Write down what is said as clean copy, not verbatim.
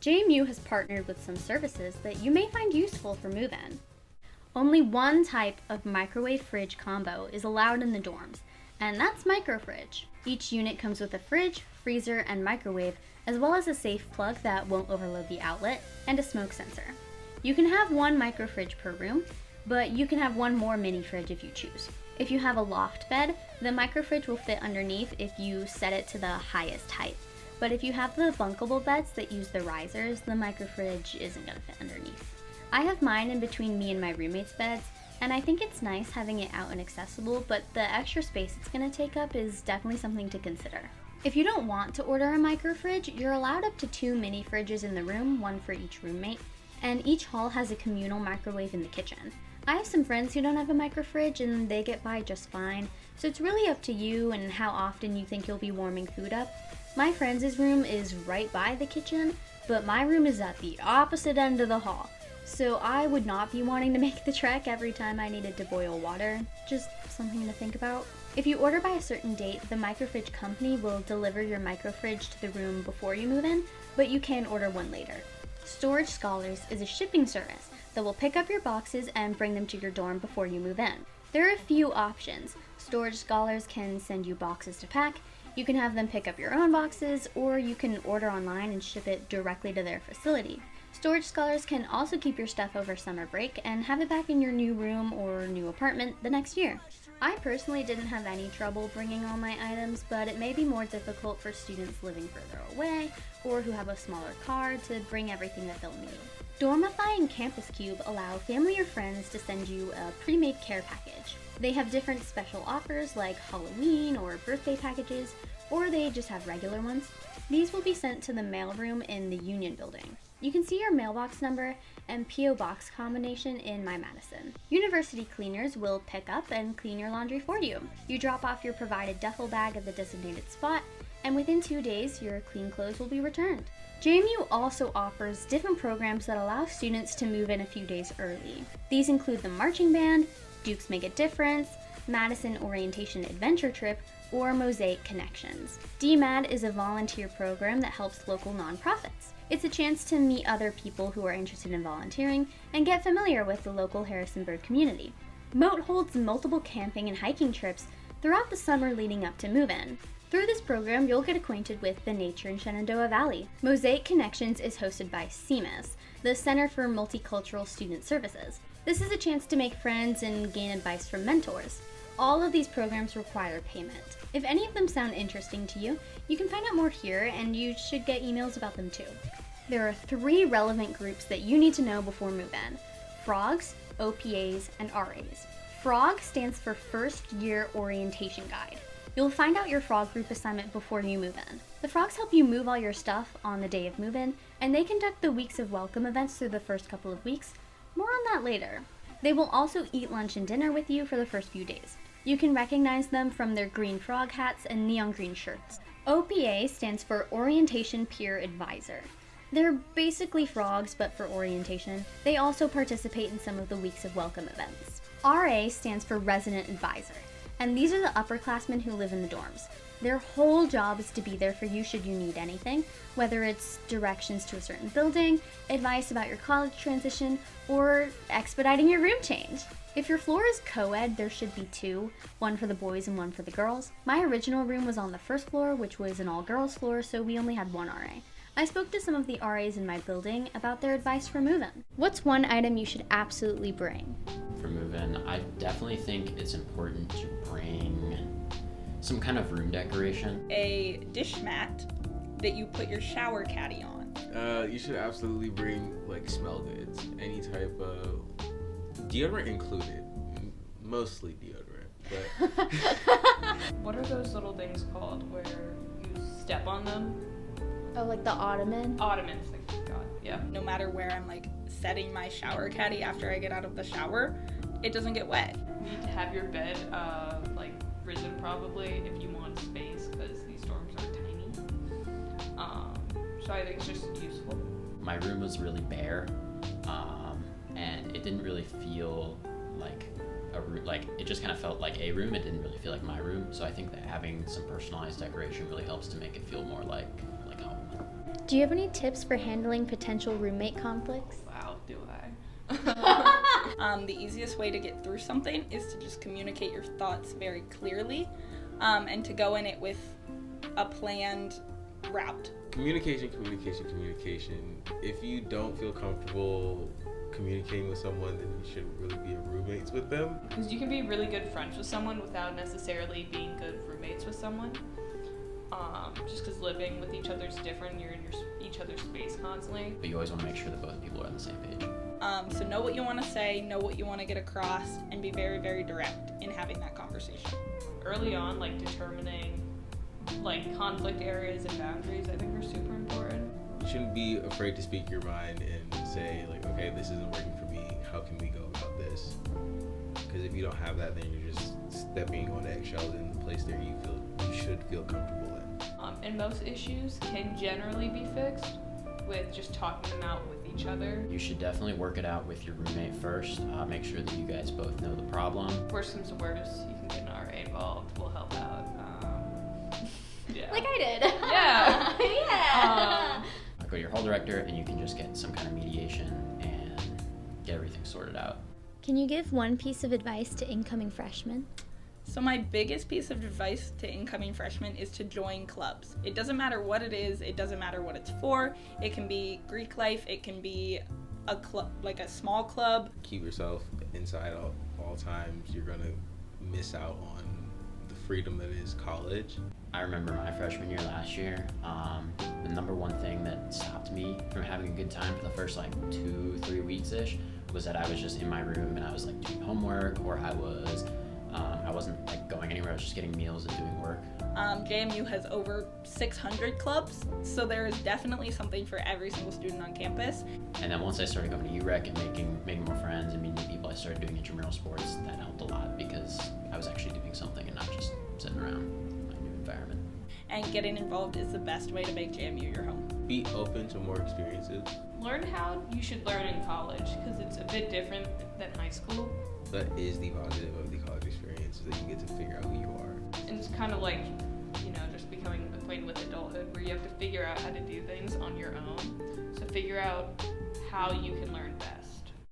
JMU has partnered with some services that you may find useful for move-in. Only one type of microwave fridge combo is allowed in the dorms, and that's MicroFridge. Each unit comes with a fridge, freezer, and microwave, as well as a safe plug that won't overload the outlet, and a smoke sensor. You can have one microfridge per room, but you can have one more mini fridge if you choose. If you have a loft bed, the microfridge will fit underneath if you set it to the highest height. But if you have the bunkable beds that use the risers, the microfridge isn't going to fit underneath. I have mine in between me and my roommate's beds, and I think it's nice having it out and accessible, but the extra space it's going to take up is definitely something to consider. If you don't want to order a microfridge, you're allowed up to 2 mini fridges in the room, one for each roommate, and each hall has a communal microwave in the kitchen. I have some friends who don't have a microfridge and they get by just fine, so it's really up to you and how often you think you'll be warming food up. My friend's room is right by the kitchen, but my room is at the opposite end of the hall, so I would not be wanting to make the trek every time I needed to boil water. Just something to think about. If you order by a certain date, the microfridge company will deliver your microfridge to the room before you move in, but you can order one later. Storage Scholars is a shipping service that will pick up your boxes and bring them to your dorm before you move in. There are a few options. Storage Scholars can send you boxes to pack, you can have them pick up your own boxes, or you can order online and ship it directly to their facility. Storage Scholars can also keep your stuff over summer break and have it back in your new room or new apartment the next year. I personally didn't have any trouble bringing all my items, but it may be more difficult for students living further away or who have a smaller car to bring everything that they'll need. Dormify and CampusCube allow family or friends to send you a pre-made care package. They have different special offers like Halloween or birthday packages, or they just have regular ones. These will be sent to the mailroom in the Union Building. You can see your mailbox number and P.O. Box combination in My Madison. University cleaners will pick up and clean your laundry for you. You drop off your provided duffel bag at the designated spot, and within 2 days, your clean clothes will be returned. JMU also offers different programs that allow students to move in a few days early. These include the marching band, Dukes Make a Difference, Madison Orientation Adventure Trip, or Mosaic Connections. DMAD is a volunteer program that helps local nonprofits. It's a chance to meet other people who are interested in volunteering and get familiar with the local Harrisonburg community. Moat holds multiple camping and hiking trips throughout the summer leading up to move-in. Through this program, you'll get acquainted with the nature in Shenandoah Valley. Mosaic Connections is hosted by CMAS, the Center for Multicultural Student Services. This is a chance to make friends and gain advice from mentors. All of these programs require payment. If any of them sound interesting to you, you can find out more here, and you should get emails about them too. There are 3 relevant groups that you need to know before move-in: FROGs, OPAs, and RAs. FROG stands for First Year Orientation Guide. You'll find out your FROG group assignment before you move in. The FROGs help you move all your stuff on the day of move-in, and they conduct the Weeks of Welcome events through the first couple of weeks. More on that later. They will also eat lunch and dinner with you for the first few days. You can recognize them from their green frog hats and neon green shirts. OPA stands for Orientation Peer Advisor. They're basically frogs, but for orientation. They also participate in some of the Weeks of Welcome events. RA stands for Resident Advisor, and these are the upperclassmen who live in the dorms. Their whole job is to be there for you should you need anything, whether it's directions to a certain building, advice about your college transition, or expediting your room change. If your floor is co-ed, there should be 2, one for the boys and one for the girls. My original room was on the first floor, which was an all-girls floor, so we only had one RA. I spoke to some of the RAs in my building about their advice for move-in. What's one item you should absolutely bring? For move-in, I definitely think it's important to bring some kind of room decoration. A dish mat that you put your shower caddy on. You should absolutely bring like smell goods, any type of deodorant included, mostly deodorant. But what are those little things called where you step on them? Oh, like the ottoman? Ottomans, thank God. Yeah. No matter where I'm like setting my shower caddy after I get out of the shower, it doesn't get wet. You need to have your bed like risen probably if you want space because these dorms are tiny. So I think it's just useful. My room was really bare, and it didn't really feel like a room. Like it just kind of felt like a room. It didn't really feel like my room. So I think that having some personalized decoration really helps to make it feel more like home. Do you have any tips for handling potential roommate conflicts? Wow, do I? The easiest way to get through something is to just communicate your thoughts very clearly, and to go in it with a planned route. Communication. If you don't feel comfortable communicating with someone, then you shouldn't really be roommates with them. Because you can be really good friends with someone without necessarily being good roommates with someone. Just because living with each other is different, you're in each other's space constantly. But you always want to make sure that both people are on the same page. So know what you want to say, know what you want to get across, and be very, very direct in having that conversation. Early on, like determining like conflict areas and boundaries, I think are super important. You shouldn't be afraid to speak your mind and say like, okay, this isn't working for me. How can we go about this? Because if you don't have that, then you're just stepping on eggshells in the place that you should feel comfortable in. And most issues can generally be fixed with just talking them out with each other. You should definitely work it out with your roommate first. Make sure that you guys both know the problem. Worst comes to worst, you can get an RA involved. We'll help out. Yeah. Like I did. Yeah. Yeah. Go to your hall director and you can just get some kind of mediation and get everything sorted out. Can you give one piece of advice to incoming freshmen? So my biggest piece of advice to incoming freshmen is to join clubs. It doesn't matter what it is, it doesn't matter what it's for. It can be Greek life, it can be a club, like a small club. Keep yourself inside all times. You're gonna miss out on the freedom that is college. I remember my freshman year last year, the number one thing that stopped me from having a good time for the first like 2-3 weeks-ish was that I was just in my room and I was like doing homework, or I wasn't like going anywhere. I was just getting meals and doing work. JMU has over 600 clubs, so there is definitely something for every single student on campus. And then once I started going to UREC and making more friends and meeting new people, I started doing intramural sports. That helped a lot because I was actually doing something and not just sitting around my new environment. And getting involved is the best way to make JMU your home. Be open to more experiences. Learn how you should learn in college, because it's a bit different than high school. That is the positive of the college experience, is that you get to figure out who you are. And it's kind of like, just becoming acquainted with adulthood, where you have to figure out how to do things on your own. So figure out how you can learn best.